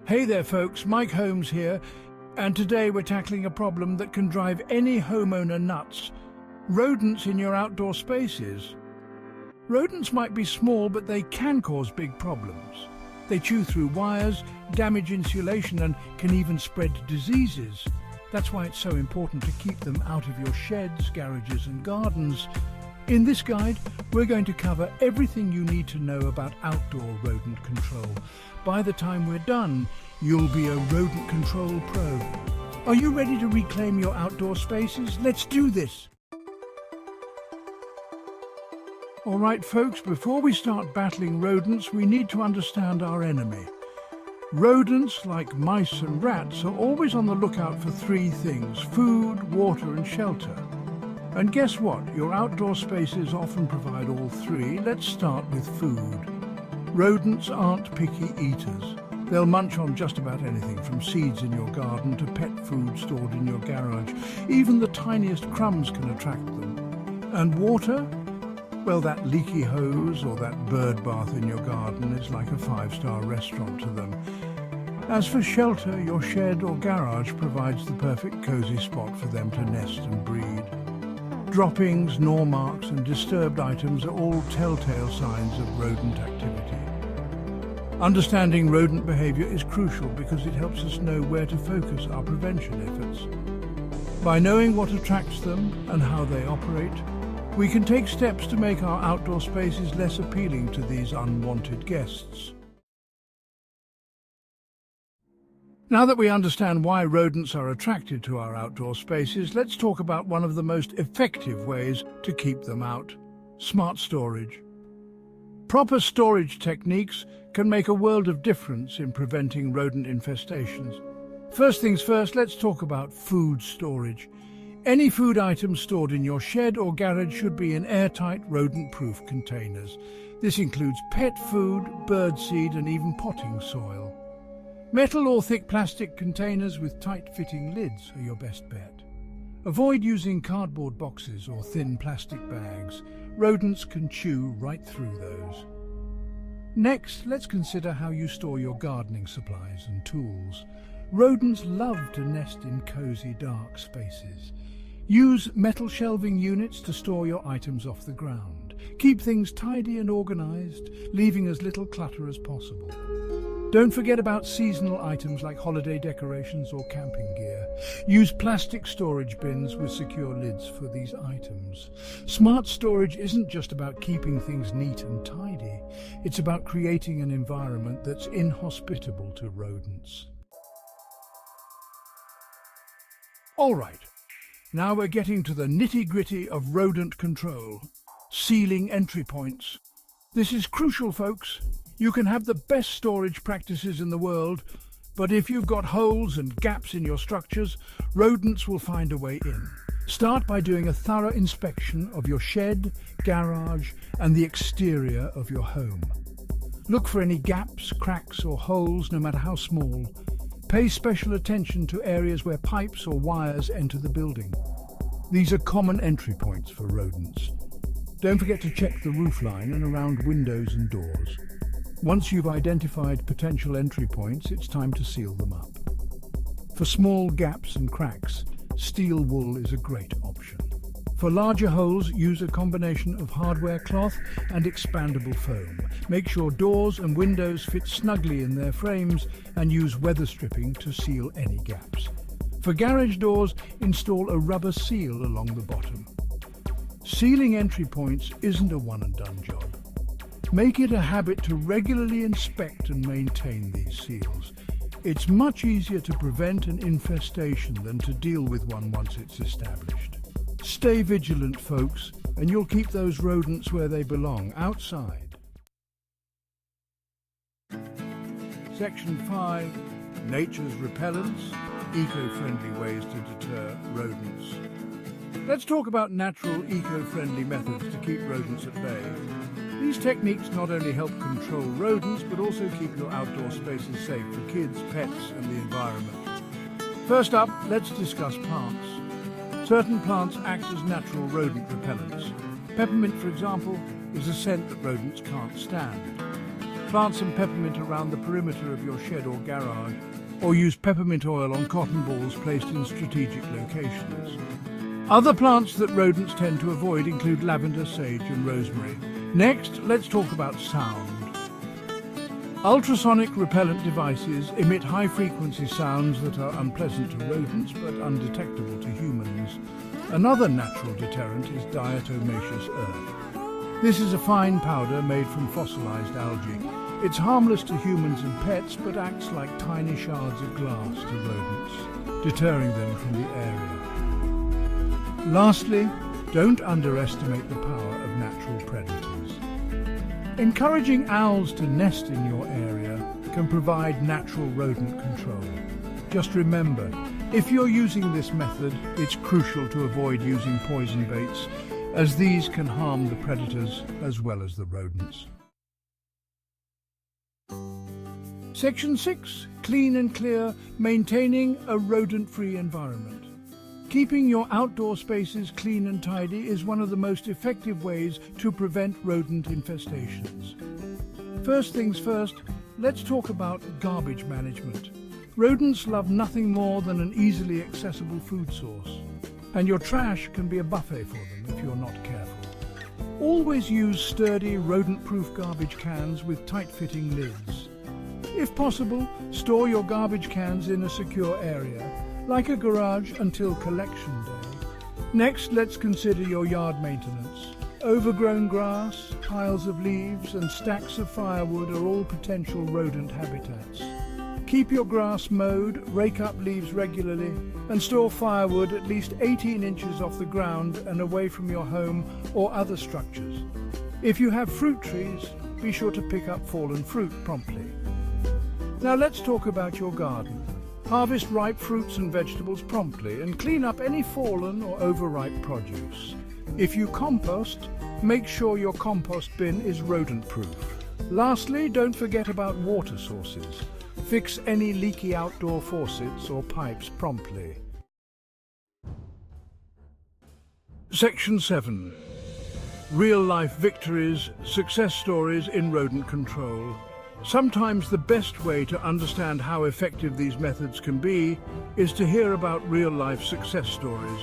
Hey there folks, Mike Holmes here, and today we're tackling a problem that can drive any homeowner nuts: rodents in your outdoor spaces. Rodents might be small, but they can cause big problems. They chew through wires, damage insulation, and can even spread diseases. That's why it's so important to keep them out of your sheds, garages and gardens. In this guide, we're going to cover everything you need to know about outdoor rodent control. By the time we're done, you'll be a rodent control pro. Are you ready to reclaim your outdoor spaces? Let's do this! All right, folks, before we start battling rodents, we need to understand our enemy. Rodents, like mice and rats, are always on the lookout for three things: food, water and shelter. And guess what? Your outdoor spaces often provide all three. Let's start with food. Rodents aren't picky eaters. They'll munch on just about anything, from seeds in your garden to pet food stored in your garage. Even the tiniest crumbs can attract them. And water? Well, that leaky hose or that bird bath in your garden is like a five-star restaurant to them. As for shelter, your shed or garage provides the perfect cozy spot for them to nest and breed. Droppings, gnaw marks and disturbed items are all telltale signs of rodent activity. Understanding rodent behavior is crucial because it helps us know where to focus our prevention efforts. By knowing what attracts them and how they operate, we can take steps to make our outdoor spaces less appealing to these unwanted guests. Now that we understand why rodents are attracted to our outdoor spaces, let's talk about one of the most effective ways to keep them out: smart storage. Proper storage techniques can make a world of difference in preventing rodent infestations. First things first, let's talk about food storage. Any food items stored in your shed or garage should be in airtight, rodent-proof containers. This includes pet food, birdseed, and even potting soil. Metal or thick plastic containers with tight-fitting lids are your best bet. Avoid using cardboard boxes or thin plastic bags. Rodents can chew right through those. Next, let's consider how you store your gardening supplies and tools. Rodents love to nest in cozy, dark spaces. Use metal shelving units to store your items off the ground. Keep things tidy and organized, leaving as little clutter as possible. Don't forget about seasonal items like holiday decorations or camping gear. Use plastic storage bins with secure lids for these items. Smart storage isn't just about keeping things neat and tidy. It's about creating an environment that's inhospitable to rodents. All right, now we're getting to the nitty-gritty of rodent control: sealing entry points. This is crucial, folks. You can have the best storage practices in the world, but if you've got holes and gaps in your structures, rodents will find a way in. Start by doing a thorough inspection of your shed, garage, and the exterior of your home. Look for any gaps, cracks, or holes, no matter how small. Pay special attention to areas where pipes or wires enter the building. These are common entry points for rodents. Don't forget to check the roofline and around windows and doors. Once you've identified potential entry points, it's time to seal them up. For small gaps and cracks, steel wool is a great option. For larger holes, use a combination of hardware cloth and expandable foam. Make sure doors and windows fit snugly in their frames and use weather stripping to seal any gaps. For garage doors, install a rubber seal along the bottom. Sealing entry points isn't a one-and-done job. Make it a habit to regularly inspect and maintain these seals. It's much easier to prevent an infestation than to deal with one once it's established. Stay vigilant, folks, and you'll keep those rodents where they belong, outside. Section 5. Nature's Repellents, Eco-Friendly Ways to Deter Rodents. Let's talk about natural, eco-friendly methods to keep rodents at bay. These techniques not only help control rodents, but also keep your outdoor spaces safe for kids, pets, and the environment. First up, let's discuss plants. Certain plants act as natural rodent repellents. Peppermint, for example, is a scent that rodents can't stand. Plant some peppermint around the perimeter of your shed or garage, or use peppermint oil on cotton balls placed in strategic locations. Other plants that rodents tend to avoid include lavender, sage and rosemary. Next, let's talk about sound. Ultrasonic repellent devices emit high-frequency sounds that are unpleasant to rodents but undetectable to humans. Another natural deterrent is diatomaceous earth. This is a fine powder made from fossilized algae. It's harmless to humans and pets but acts like tiny shards of glass to rodents, deterring them from the area. Lastly, don't underestimate the power of natural predators. Encouraging owls to nest in your area can provide natural rodent control. Just remember, if you're using this method, it's crucial to avoid using poison baits, as these can harm the predators as well as the rodents. Section 6. Clean and clear, maintaining a rodent-free environment. Keeping your outdoor spaces clean and tidy is one of the most effective ways to prevent rodent infestations. First things first, let's talk about garbage management. Rodents love nothing more than an easily accessible food source, and your trash can be a buffet for them if you're not careful. Always use sturdy, rodent-proof garbage cans with tight-fitting lids. If possible, store your garbage cans in a secure area, like a garage, until collection day. Next, let's consider your yard maintenance. Overgrown grass, piles of leaves and stacks of firewood are all potential rodent habitats. Keep your grass mowed, rake up leaves regularly, and store firewood at least 18 inches off the ground and away from your home or other structures. If you have fruit trees, be sure to pick up fallen fruit promptly. Now let's talk about your garden. Harvest ripe fruits and vegetables promptly and clean up any fallen or overripe produce. If you compost, make sure your compost bin is rodent-proof. Lastly, don't forget about water sources. Fix any leaky outdoor faucets or pipes promptly. Section 7. Real-life victories, success stories in rodent control. Sometimes the best way to understand how effective these methods can be is to hear about real-life success stories.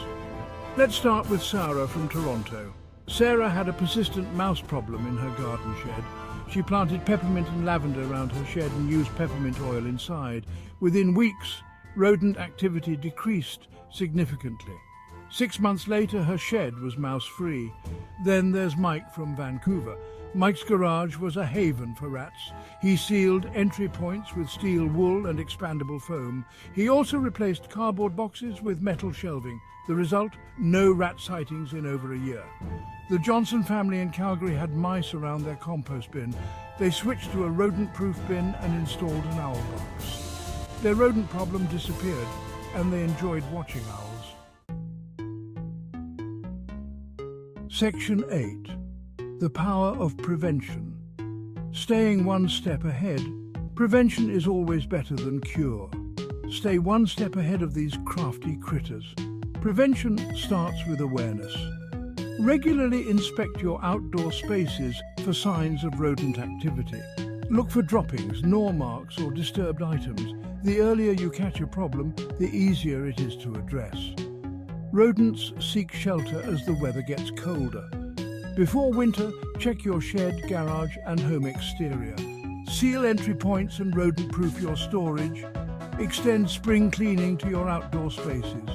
Let's start with Sarah from Toronto. Sarah had a persistent mouse problem in her garden shed. She planted peppermint and lavender around her shed and used peppermint oil inside. Within weeks, rodent activity decreased significantly. 6 months later, her shed was mouse-free. Then there's Mike from Vancouver. Mike's garage was a haven for rats. He sealed entry points with steel wool and expandable foam. He also replaced cardboard boxes with metal shelving. The result? No rat sightings in over a year. The Johnson family in Calgary had mice around their compost bin. They switched to a rodent-proof bin and installed an owl box. Their rodent problem disappeared, and they enjoyed watching owls. Section 8. The power of prevention. Staying one step ahead. Prevention is always better than cure. Stay one step ahead of these crafty critters. Prevention starts with awareness. Regularly inspect your outdoor spaces for signs of rodent activity. Look for droppings, gnaw marks or disturbed items. The earlier you catch a problem, the easier it is to address. Rodents seek shelter as the weather gets colder. Before winter, check your shed, garage and home exterior. Seal entry points and rodent-proof your storage. Extend spring cleaning to your outdoor spaces.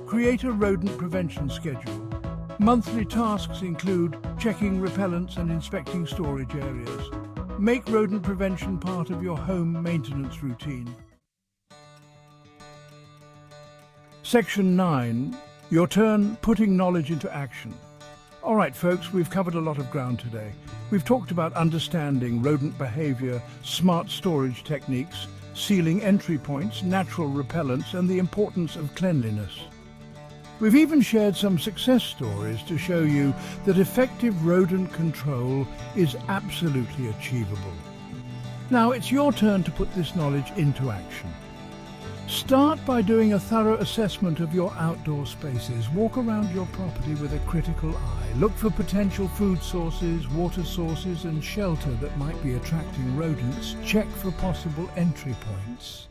Create a rodent prevention schedule. Monthly tasks include checking repellents and inspecting storage areas. Make rodent prevention part of your home maintenance routine. Section 9. Your turn putting knowledge into action. All right, folks, we've covered a lot of ground today. We've talked about understanding rodent behavior, smart storage techniques, sealing entry points, natural repellents, and the importance of cleanliness. We've even shared some success stories to show you that effective rodent control is absolutely achievable. Now it's your turn to put this knowledge into action. Start by doing a thorough assessment of your outdoor spaces. Walk around your property with a critical eye. Look for potential food sources, water sources and shelter that might be attracting rodents. Check for possible entry points.